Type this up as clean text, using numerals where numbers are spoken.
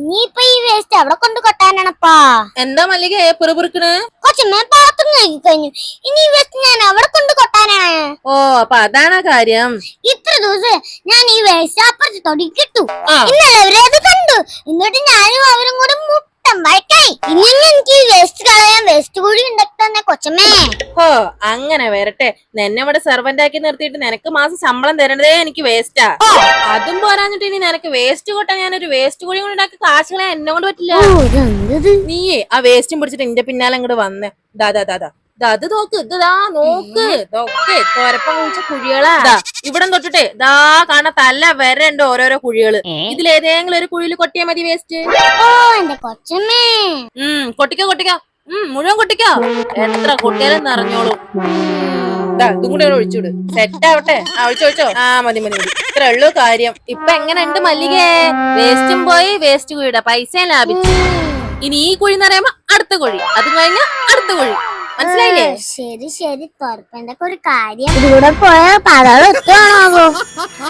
ഇനിയിപ്പൊ ഈ വേസ്റ്റ് അവിടെ കൊണ്ട് കൊട്ടാനാണപ്പാ. എന്താ മല്ലിക പിറുപിറുക്കണ്? കൊച്ചമ്മ പാത്രം കഴുകി കഴിഞ്ഞു, ഇനി ഈ വേസ്റ്റ് ഞാൻ അവിടെ കൊണ്ട് കൊട്ടാനാണ്. ഓ അപ്പൊ അതാണ് കാര്യം. ഇത്ര ദിവസം ഞാൻ ഈ വേസ്റ്റ് അപ്പുറത്ത് തൊടിക്കിട്ടു. ഇന്നലെ അവരത് കണ്ടു. എന്നിട്ട് ഞാനും അവരും കൂടെ മുട്ടം വഴക്കായി. ഇനി എനിക്ക് ഈ വേസ്റ്റ് കളയാൻ വേസ്റ്റ് കുഴി ഉണ്ടാക്കി കൊച്ചമ്മേ. ഓ അങ്ങനെ വരട്ടെ. എന്നെ ഇവിടെ സെർവന്റ് ആക്കി നിർത്തിയിട്ട് നിനക്ക് മാസം ശമ്പളം തരണതേ എനിക്ക് വേസ്റ്റാ. അതും പോരാഞ്ഞിട്ട് ഇനി നിനക്ക് വേസ്റ്റ് കൊട്ടാൻ ഞാനൊരു വേസ്റ്റ് കുഴി കൊണ്ട് ഉണ്ടാക്കി കാശുകളെ എന്നെ കൊണ്ട് പറ്റില്ല. നീയേ ആ വേസ്റ്റും പിടിച്ചിട്ട് എന്റെ പിന്നാലെ അങ്ങോട്ട് വന്നേ. അത് നോക്ക്, നോക്ക് തോരപ്പം കുഴിച്ച കുഴികളാ. ഇവിടം തൊട്ടിട്ടേ കാണാ തല്ല വരണ്ട് ഓരോരോ കുഴികള്. ഇതിലേതെങ്കിലും ഒരു കുഴിയിൽ കൊട്ടിയാ മതി വേസ്റ്റ്. കൊട്ടിക്കോ മുഴുവൻ കൊട്ടിക്കോ. എത്ര കൊട്ടിയാലും നിറഞ്ഞോളൂ. ഇതും കൂടെ ഒഴിച്ചുവിട്, സെറ്റ് ആവട്ടെ. ഒഴിച്ചോ. മതി ഇത്ര ഉള്ളൂ കാര്യം. ഇപ്പൊ എങ്ങനെയുണ്ട് മല്ലികേ? വേസ്റ്റും പോയി, വേസ്റ്റ് കുഴിയുടെ പൈസയും ലാഭിച്ചു. ഇനി ഈ കുഴി എന്ന് പറയുമ്പോ അടുത്ത കുഴി, അത് കഴിഞ്ഞ അടുത്ത കുഴി. മനസ്സിലായില്ലേ? ശരി തോർപ്പന്റെ ഒരു കാര്യം. ഇതിലൂടെ പോയാൽ പല എത്തുവാണോ?